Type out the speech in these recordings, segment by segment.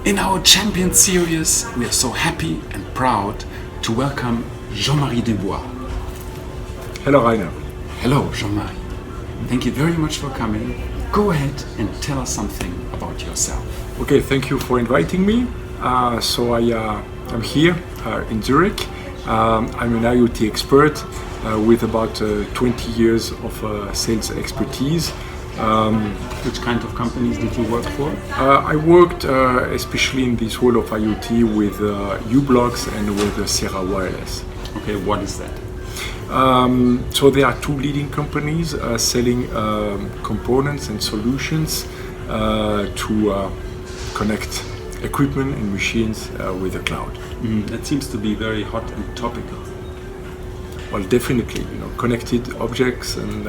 In our Champion Series, we are so happy and proud to welcome Jean-Marie Dubois. Hello, Rainer. Hello, Jean-Marie. Thank you very much for coming. Go ahead and tell us something about yourself. Okay, thank you for inviting me. I'm here in Zurich. I'm an IoT expert with about 20 years of sales expertise. Which kind of companies did you work for? I worked especially in this world of IoT with u-blox and with Sierra Wireless. Okay, what is that? So there are two leading companies selling components and solutions to connect equipment and machines with the cloud. That seems to be very hot and topical. Well, definitely, connected objects and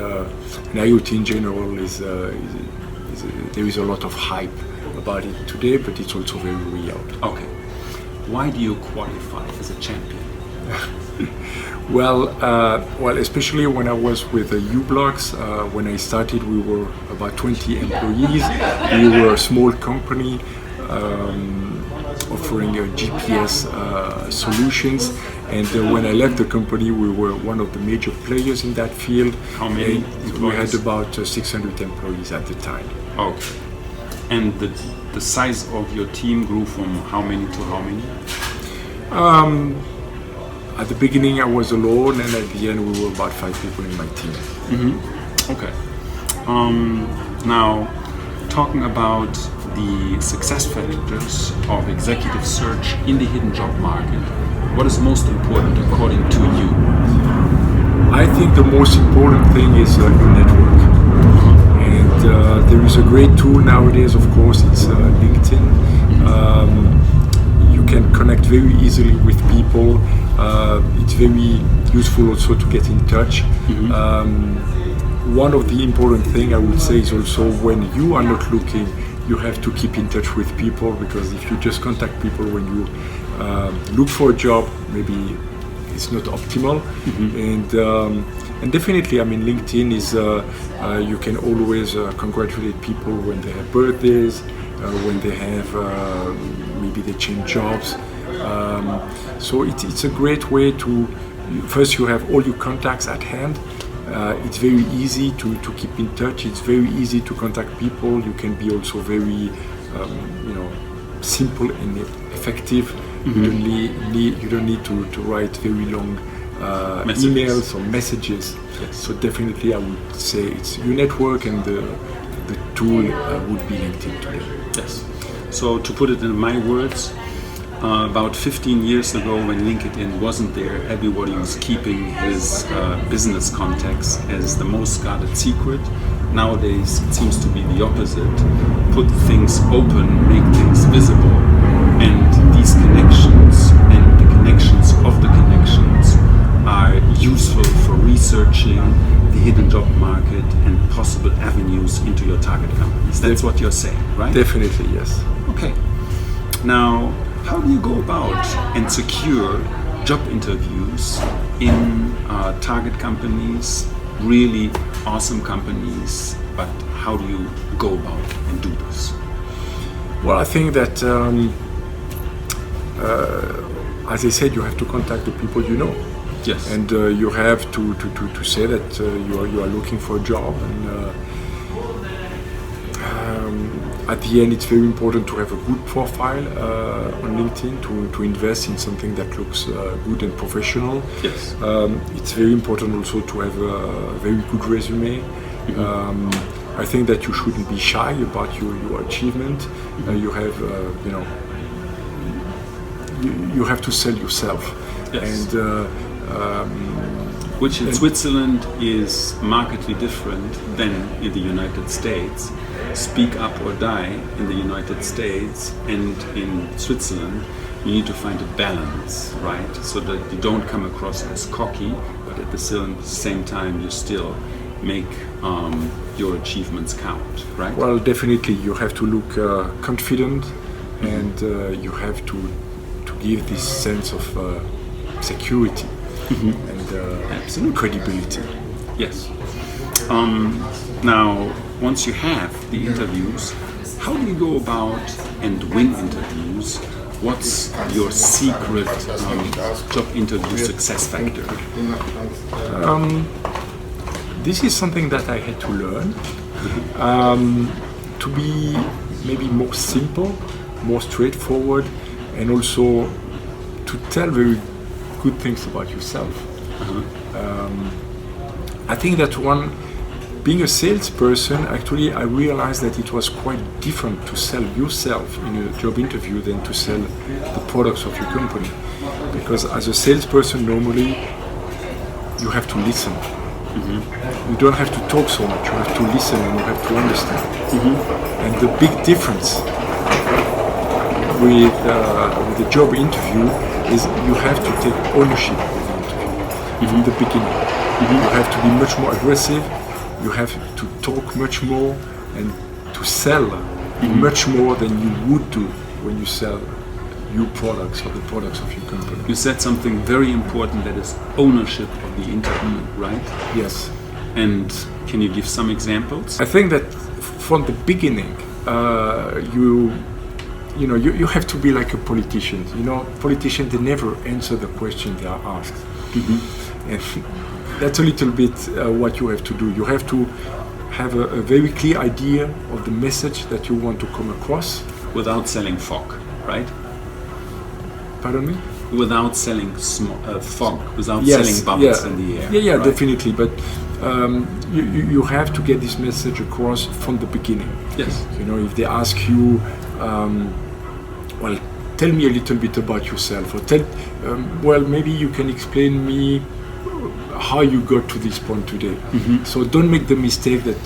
IoT in general there is a lot of hype about it today, but it's also very real. Okay, why do you qualify as a champion? Well, especially when I was with u-blox, when I started, we were about 20 employees. We were a small company offering GPS solutions. And when I left the company, we were one of the major players in that field. How many? We had about 600 employees at the time. Okay. And the size of your team grew from how many to how many? At the beginning, I was alone, and at the end, we were about 5 people in my team. Okay. Now, talking about the success factors of executive search in the hidden job market, what is most important according to you? I think the most important thing is your network. And there is a great tool nowadays, of course, it's LinkedIn. You can connect very easily with people. It's very useful also to get in touch. One of the important things I would say is also when you are not looking, you have to keep in touch with people, because if you just contact people when you look for a job, maybe it's not optimal. And definitely, I mean, LinkedIn is you can always congratulate people when they have birthdays, when they have maybe they change jobs. So it's a great way to, first you have all your contacts at hand. It's very easy to keep in touch. It's very easy to contact people. You can be also very, simple and effective. You don't need to write very long emails or messages. Yes. So definitely, I would say it's your network, and the tool would be LinkedIn today. Yes. So to put it in my words, about 15 years ago, when LinkedIn wasn't there, everybody was keeping his business contacts as the most guarded secret. Nowadays, it seems to be the opposite. Put things open, make things visible, and these connections and the connections of the connections are useful for researching the hidden job market and possible avenues into your target companies. That's what you're saying, right? Definitely, yes. Okay. Now, how do you go about and secure job interviews in target companies, really awesome companies, but how do you go about and do this? Well, I think that, as I said, you have to contact the people you know. Yes. And you have to say that you are looking for a job. And at the end, it's very important to have a good profile on LinkedIn, to invest in something that looks good and professional. Yes. It's very important also to have a very good resume. I think that you shouldn't be shy about your achievement. You have, you have to sell yourself. Yes. And which in Switzerland is markedly different than in the United States. Speak up or die in the United States, and in Switzerland you need to find a balance, right? So that you don't come across as cocky, but at the same time you still make your achievements count, right? Well, definitely you have to look confident, and you have to give this sense of security and credibility. Yes. Now, once you have the interviews, How do you go about and win interviews? What's your secret job interview success factor? This is something that I had to learn to be maybe more simple, more straightforward, and also to tell very good things about yourself. I think that being a salesperson, actually I realized that it was quite different to sell yourself in a job interview than to sell the products of your company. Because as a salesperson, normally you have to listen. You don't have to talk so much, you have to listen and you have to understand. And the big difference with the job interview is you have to take ownership of the interview from the beginning. You have to be much more aggressive, you have to talk much more and to sell much more than you would do when you sell your products or the products of your company. You said something very important, that is ownership of the interview, right? Yes. And can you give some examples? I think that from the beginning, you have to be like a politician. Politicians, they never answer the question they are asked. And that's a little bit what you have to do. You have to have a very clear idea of the message that you want to come across. Without selling fog, right? Pardon me? Without selling fog, without selling bubbles in the air. Yeah, right? Definitely. But you have to get this message across from the beginning. Yes. If they ask you, well, tell me a little bit about yourself, or maybe you can explain me how you got to this point today. So don't make the mistake that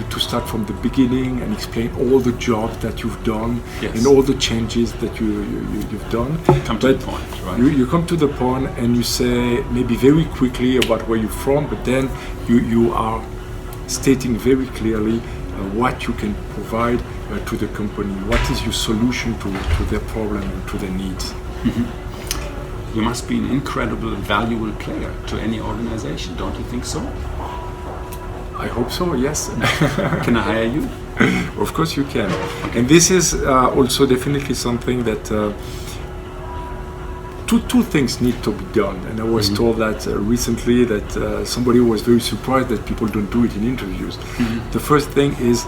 to start from the beginning and explain all the jobs that you've done and all the changes that you've done. Come to the point, right? You come to the point and you say maybe very quickly about where you're from, but then you are stating very clearly what you can provide to the company. What is your solution to their problem and to their needs? You must be an incredible, valuable player to any organization, don't you think so? I hope so, yes. Can I hire you? Of course you can. Okay. And this is also definitely something that two things need to be done. And I was told that recently that somebody was very surprised that people don't do it in interviews. The first thing is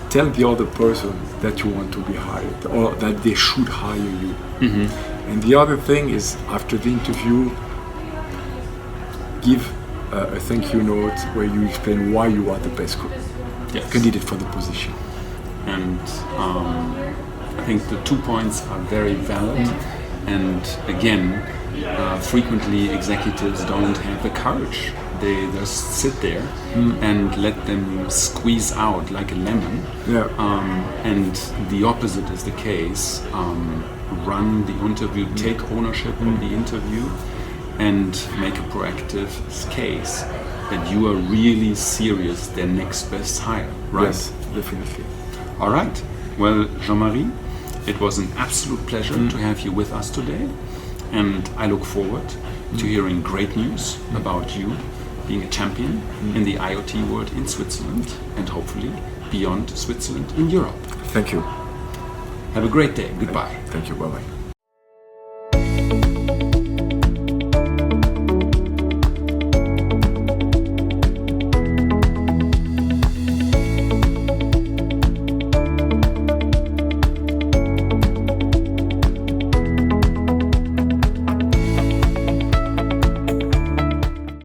tell the other person that you want to be hired or that they should hire you. And the other thing is, after the interview, give a thank you note where you explain why you are the best candidate for the position. And I think the 2 points are very valid. And again, frequently executives don't have the courage. They just sit there and let them squeeze out like a lemon. And the opposite is the case. Run the interview, take ownership of the interview, and make a proactive case that you are really serious, their next best hire, right? Yes, definitely. All right. Well, Jean-Marie, it was an absolute pleasure to have you with us today, and I look forward to hearing great news about you being a champion in the IoT world in Switzerland, and hopefully beyond Switzerland in Europe. Thank you. Have a great day. Goodbye. Thank you. Bye-bye.